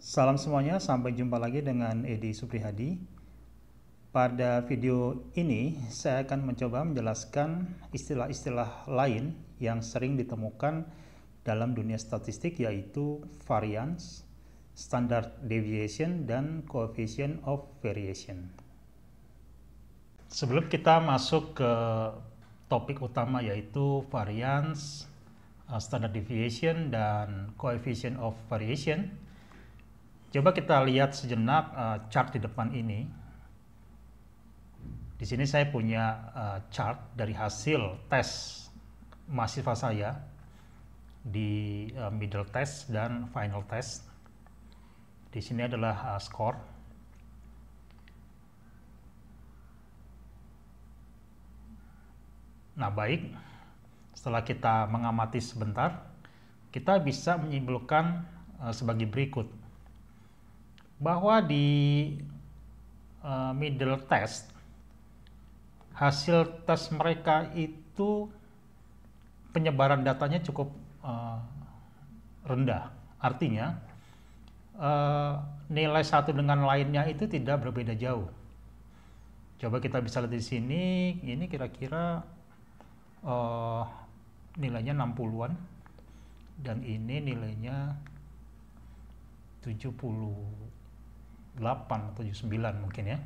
Salam semuanya, sampai jumpa lagi dengan Edi Suprihadi. Pada video ini, saya akan mencoba menjelaskan istilah-istilah lain yang sering ditemukan dalam dunia statistik, yaitu variance, standard deviation, dan coefficient of variation. Sebelum kita masuk ke topik utama, yaitu variance, standard deviation, dan coefficient of variation, coba kita lihat sejenak chart di depan ini. Di sini saya punya chart dari hasil tes mahasiswa saya di middle test dan final test. Di sini adalah skor. Nah, baik. Setelah kita mengamati sebentar, kita bisa menyimpulkan sebagai berikut. Bahwa di middle test, hasil tes mereka itu penyebaran datanya cukup rendah. Artinya nilai satu dengan lainnya itu tidak berbeda jauh. Coba kita bisa lihat di sini, ini kira-kira nilainya 60-an dan ini nilainya 78 atau 79 mungkin ya.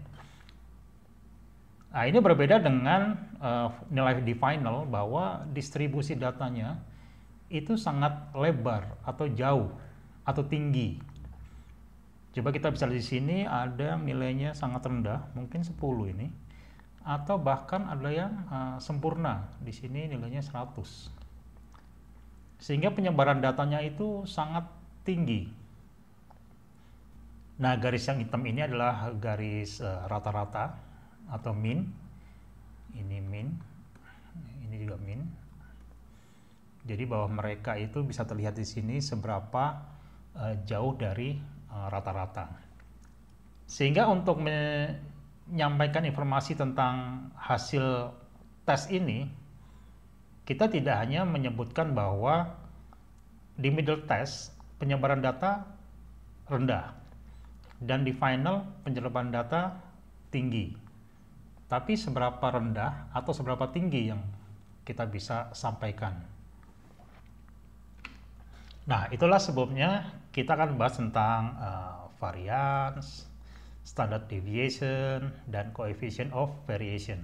Nah, ini berbeda dengan nilai di final, bahwa distribusi datanya itu sangat lebar atau jauh atau tinggi. Coba kita bisa lihat di sini ada yang nilainya sangat rendah, mungkin 10 ini, atau bahkan ada yang sempurna. Di sini nilainya 100. Sehingga penyebaran datanya itu sangat tinggi. Nah, garis yang hitam ini adalah garis rata-rata atau mean. Ini mean, ini juga mean. Jadi bahwa mereka itu bisa terlihat di sini seberapa jauh dari rata-rata. Sehingga untuk menyampaikan informasi tentang hasil tes ini, kita tidak hanya menyebutkan bahwa di middle test penyebaran data rendah dan di final penyebaran data tinggi. Tapi seberapa rendah atau seberapa tinggi yang kita bisa sampaikan. Nah, itulah sebabnya kita akan bahas tentang variance, standard deviation, dan coefficient of variation.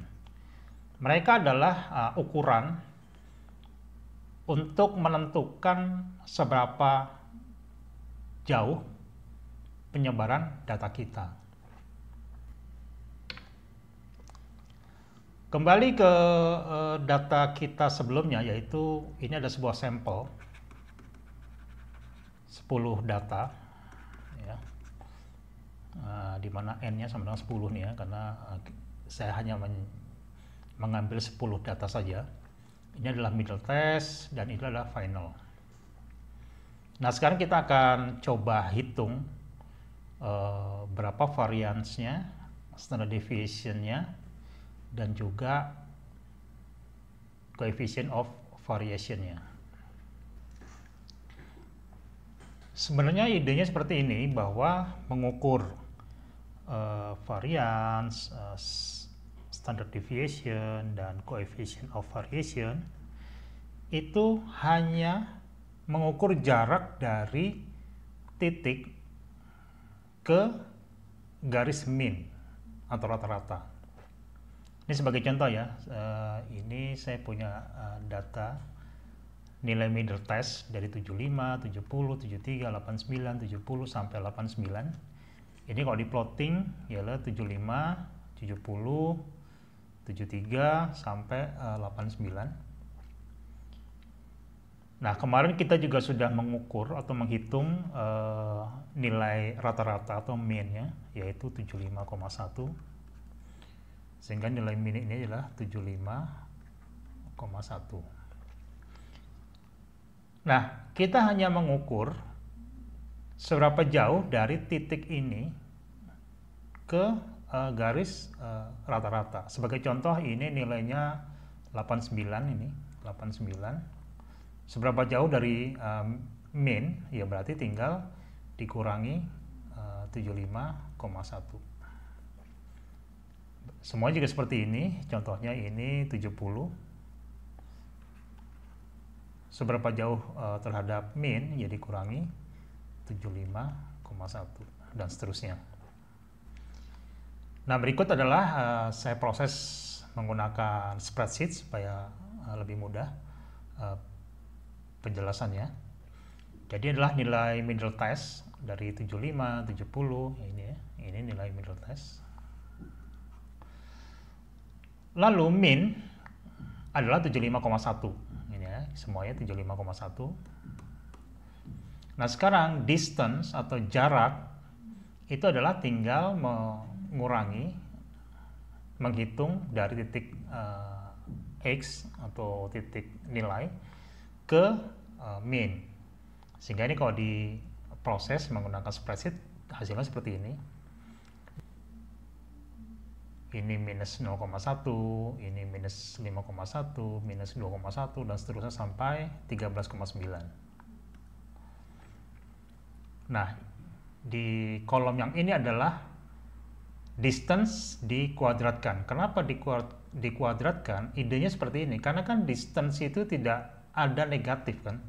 Mereka adalah ukuran untuk menentukan seberapa jauh penyebaran data kita. Kembali ke data kita sebelumnya, yaitu ini ada sebuah sampel 10 data ya, di mana n-nya sama dengan 10 nih ya, karena saya hanya mengambil 10 data saja. Ini adalah middle test dan ini adalah final. Nah, sekarang kita akan coba hitung berapa variance-nya, standard deviation-nya, dan juga coefficient of variation-nya. Sebenarnya idenya seperti ini, bahwa mengukur variance, standard deviation, dan coefficient of variation itu hanya mengukur jarak dari titik ke garis mean atau rata-rata. Ini sebagai contoh ya, ini saya punya data nilai middle test dari 75, 70, 73, 89, 70 sampai 89. Ini kalau di plotting ialah 75, 70, 73 sampai 89. Nah, kemarin kita juga sudah mengukur atau menghitung nilai rata-rata atau mean-nya, yaitu 75,1. Sehingga nilai mean ini adalah 75,1. Nah, kita hanya mengukur seberapa jauh dari titik ini ke garis rata-rata. Sebagai contoh, ini nilainya 89 ini, 89. Seberapa jauh dari mean, ya berarti tinggal dikurangi 75,1. Semua juga seperti ini, contohnya ini 70. Seberapa jauh terhadap min, jadi kurangi 75,1 dan seterusnya. Nah, berikut adalah saya proses menggunakan spreadsheet supaya lebih mudah penjelasannya. Jadi adalah nilai middle test dari 75, 70 ini ya. Ini nilai middle test. Lalu min adalah 75,1. Ini ya, semuanya 75,1. Nah, sekarang distance atau jarak itu adalah tinggal mengurangi, menghitung dari titik X atau titik nilai ke min. Sehingga ini kalau diproses menggunakan spreadsheet, hasilnya seperti ini. Ini minus 0,1, ini minus 5,1, minus 2,1, dan seterusnya sampai 13,9. Nah, di kolom yang ini adalah distance dikuadratkan. Kenapa dikuadratkan? Idenya seperti ini, karena kan distance itu tidak ada negatif kan.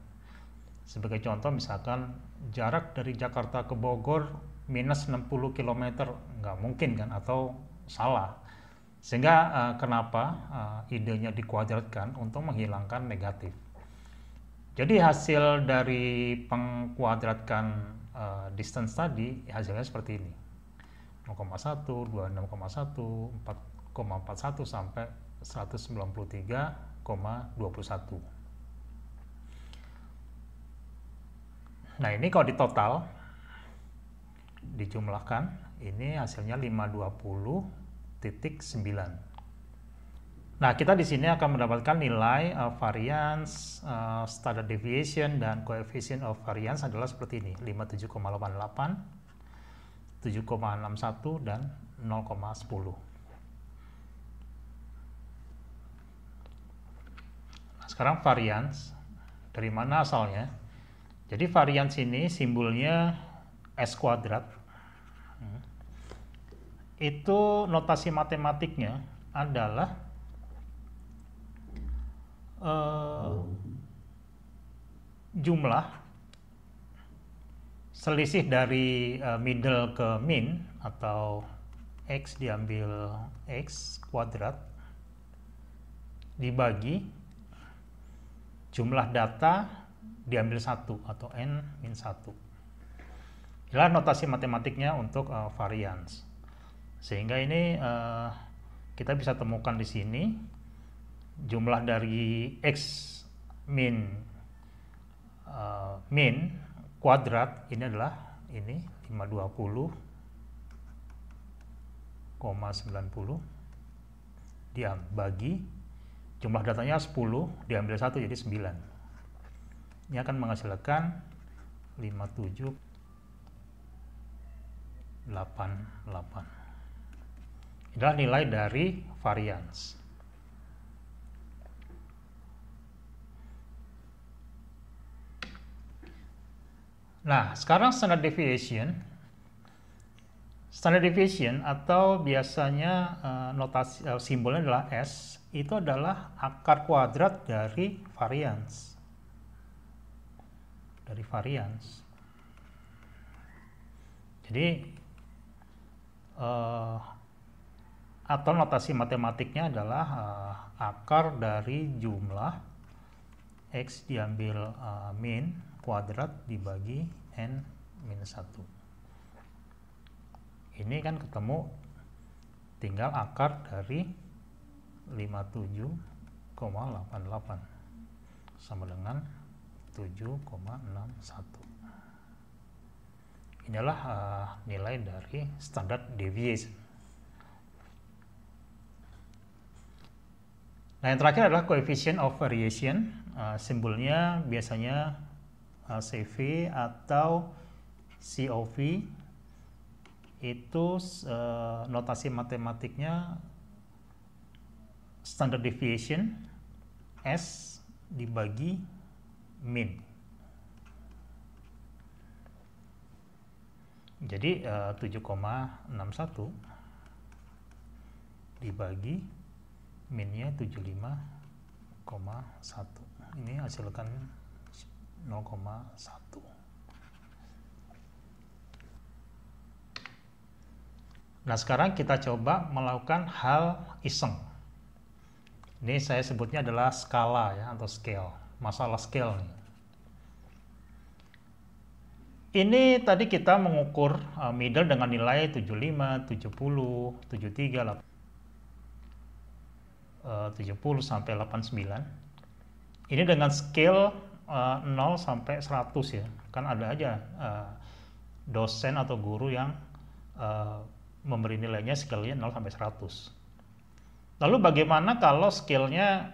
Sebagai contoh misalkan jarak dari Jakarta ke Bogor minus 60 km, nggak mungkin kan, atau salah. Sehingga kenapa idenya dikuadratkan untuk menghilangkan negatif. Jadi hasil dari pengkuadratkan distance tadi, hasilnya seperti ini. 0,1, 26,1, 4,41 sampai 193,21. Nah, ini kalau ditotal, dijumlahkan, ini hasilnya 520,9. Nah, kita di sini akan mendapatkan nilai variance, standard deviation, dan coefficient of variance adalah seperti ini, 57,88, 7,61, dan 0,10. Nah, sekarang variance, dari mana asalnya? Jadi variance ini simbolnya S kuadrat. Itu notasi matematiknya adalah jumlah selisih dari middle ke min, atau X diambil X kuadrat dibagi jumlah data diambil 1 atau N min 1. Inilah notasi matematiknya untuk variance. Sehingga ini kita bisa temukan di sini jumlah dari X min kuadrat ini adalah ini 520,90 dibagi jumlah datanya 10 diambil 1 jadi 9. Ini akan menghasilkan 5788. Inilah nilai dari variance. Nah, sekarang standard deviation. Standard deviation atau biasanya notasi simbolnya adalah S, itu adalah akar kuadrat dari variance. Jadi atau notasi matematiknya adalah akar dari jumlah X diambil min kuadrat dibagi N minus 1. Ini kan ketemu tinggal akar dari 57,88 sama dengan 7,61. Inilah nilai dari standard deviation. Nah, yang terakhir adalah coefficient of variation. Simbolnya biasanya CV atau COV. Itu notasi matematiknya standard deviation S dibagi min. Jadi 7,61 dibagi minnya 75,1. Ini hasilkan 0,1. Nah, sekarang kita coba melakukan hal iseng. Ini saya sebutnya adalah skala ya, atau scale. Masalah scale nih. Ini tadi kita mengukur middle dengan nilai 75, 70, 73, 70 sampai 89. Ini dengan scale 0 sampai 100 ya. Kan ada aja dosen atau guru yang memberi nilainya scale-nya 0 sampai 100. Lalu bagaimana kalau scale-nya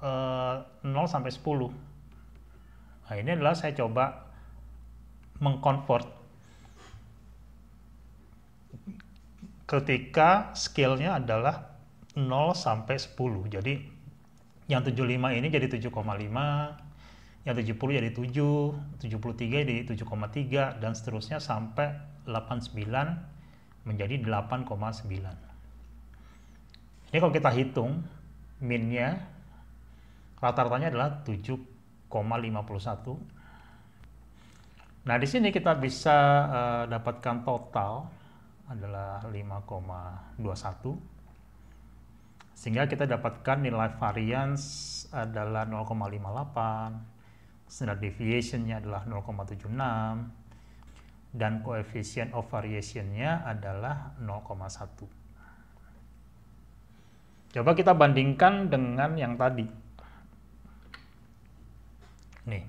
0 sampai 10? Nah, ini adalah saya coba mengconvert ketika scale-nya adalah 0 sampai 10. Jadi yang 75 ini jadi 7,5, yang 70 jadi 7, 73 jadi 7,3 dan seterusnya sampai 89 menjadi 8,9. Ini kalau kita hitung min-nya rata-ratanya adalah 7,51. Nah, di sini kita bisa dapatkan total adalah 5,21. Sehingga kita dapatkan nilai variance adalah 0,58, standard deviation-nya adalah 0,76, dan coefficient of variation-nya adalah 0,1. Coba kita bandingkan dengan yang tadi. Nih,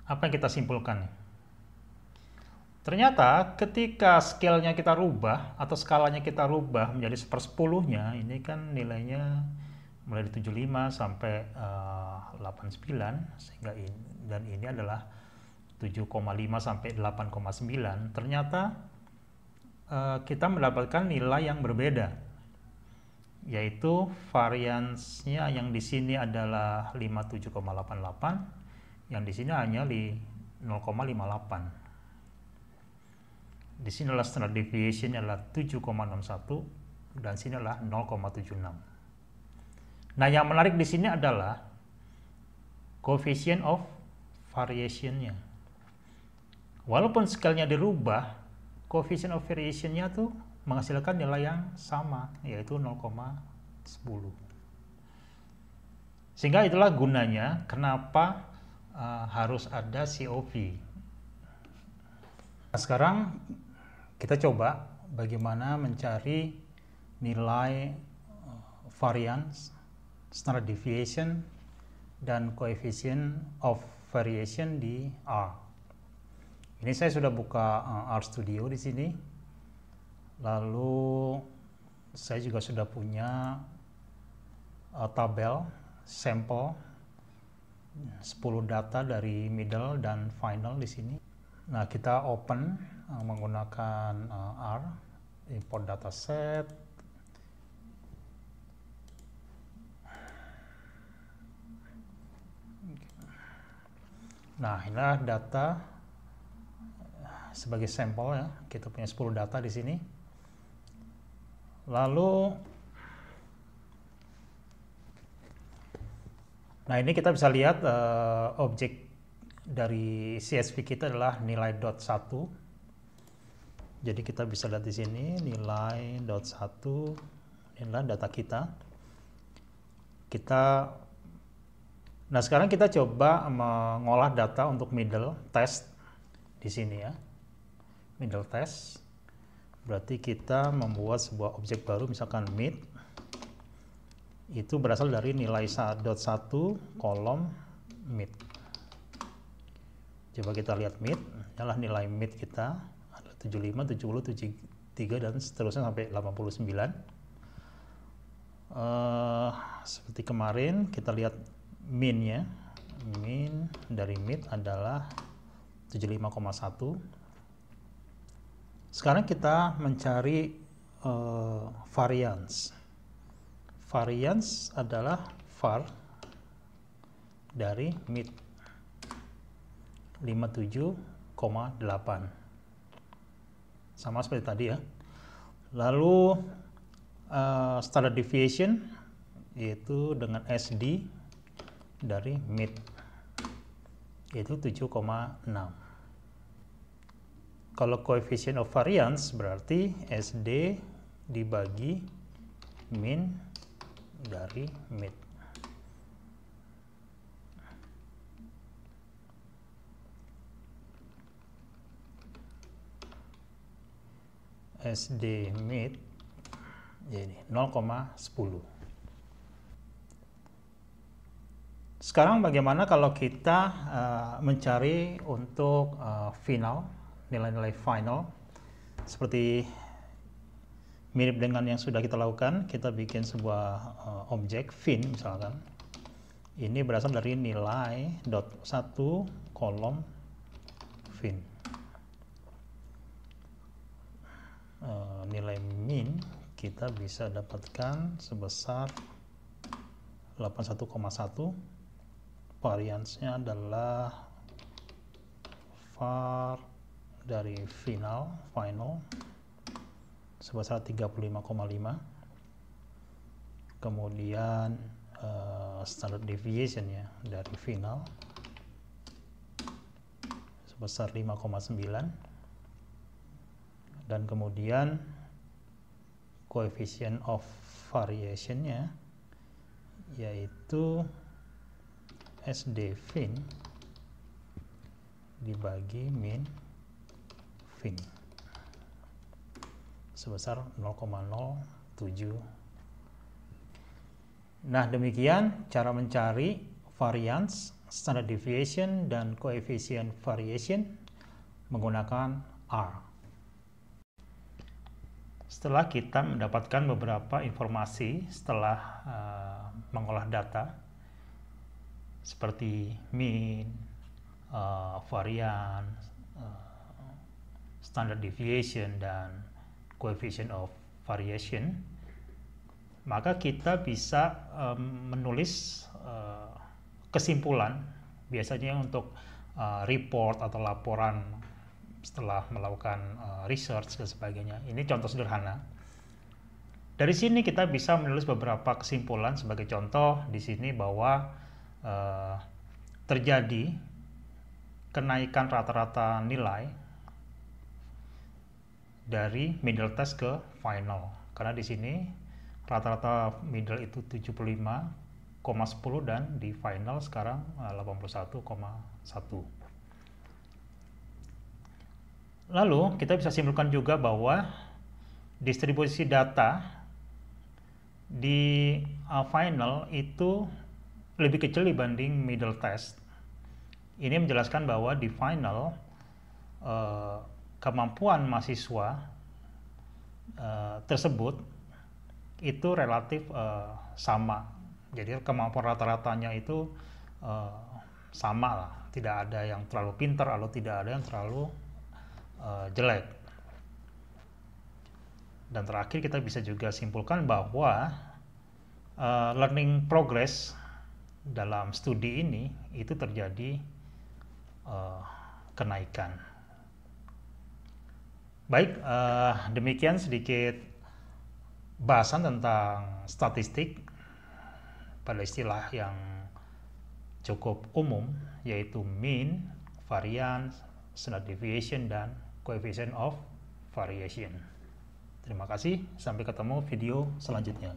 apa yang kita simpulkan? Ternyata ketika scale-nya kita rubah atau skalanya kita rubah menjadi 1/10-nya, ini kan nilainya mulai dari 75 sampai 89, sehingga dan ini adalah 7,5 sampai 8,9. Ternyata kita mendapatkan nilai yang berbeda, yaitu variance-nya yang di sini adalah 57,88, yang di sini hanya 0,58. Di sini adalah standard deviation adalah 7,61 dan sini adalah 0,76. Nah, yang menarik di sini adalah coefficient of variation-nya. Walaupun scale-nya dirubah, coefficient of variation-nya tuh menghasilkan nilai yang sama, yaitu 0,10. Sehingga itulah gunanya kenapa harus ada COV. Nah, sekarang kita coba bagaimana mencari nilai variance, standard deviation, dan coefficient of variation di R. Ini saya sudah buka R Studio di sini. Lalu saya juga sudah punya tabel sampel 10 data dari middle dan final di sini. Nah, kita open menggunakan R, import dataset. Nah, inilah data sebagai sampel ya. Kita punya 10 data di sini. Lalu, nah ini kita bisa lihat objek dari CSV kita adalah nilai dot 1. Jadi kita bisa lihat di sini nilai dot 1, inilah data kita. Nah, sekarang kita coba mengolah data untuk middle test di sini ya. Middle test. Berarti kita membuat sebuah objek baru, misalkan mid. Itu berasal dari nilai dot 1 kolom mid. Coba kita lihat mid, adalah nilai mid kita adalah 75, 70, 73 dan seterusnya sampai 89. Seperti kemarin kita lihat min-nya. Min dari mid adalah 75,1. Sekarang kita mencari variance. Variance adalah var dari mid 57,8. sama seperti tadi ya. Lalu standard deviation yaitu dengan SD dari mid yaitu 7,6. Kalau coefficient of variance berarti SD dibagi min dari mid. SD mid jadi 0,10. Sekarang bagaimana kalau kita mencari untuk final, nilai-nilai final, seperti mirip dengan yang sudah kita lakukan. Kita bikin sebuah objek fin misalkan. Ini berasal dari nilai dot 1 kolom fin. Nilai min kita bisa dapatkan sebesar 81,1. Variansnya adalah var dari final sebesar 35,5. Kemudian standard deviation ya dari final sebesar 5,9. Dan kemudian coefficient of variation-nya yaitu SD fin dibagi min fin sebesar 0,07. Nah, demikian cara mencari variance, standard deviation, dan coefficient variation menggunakan R. Setelah kita mendapatkan beberapa informasi setelah mengolah data seperti mean, variance, standard deviation, dan coefficient of variation, maka kita bisa menulis kesimpulan, biasanya untuk report atau laporan setelah melakukan research dan sebagainya. Ini contoh sederhana. Dari sini kita bisa menulis beberapa kesimpulan. Sebagai contoh di sini bahwa terjadi kenaikan rata-rata nilai dari middle test ke final. Karena di sini rata-rata middle itu 75,10 dan di final sekarang 81,1. Lalu kita bisa simpulkan juga bahwa distribusi data di final itu lebih kecil dibanding middle test. Ini menjelaskan bahwa di final kemampuan mahasiswa tersebut itu relatif sama. Jadi kemampuan rata-ratanya itu sama lah. Tidak ada yang terlalu pintar atau tidak ada yang terlalu jelek. Dan terakhir kita bisa juga simpulkan bahwa learning progress dalam studi ini itu terjadi kenaikan. Baik, demikian sedikit bahasan tentang statistik pada istilah yang cukup umum, yaitu mean, variance, standard deviation, dan coefficient of variation. Terima kasih, sampai ketemu video selanjutnya.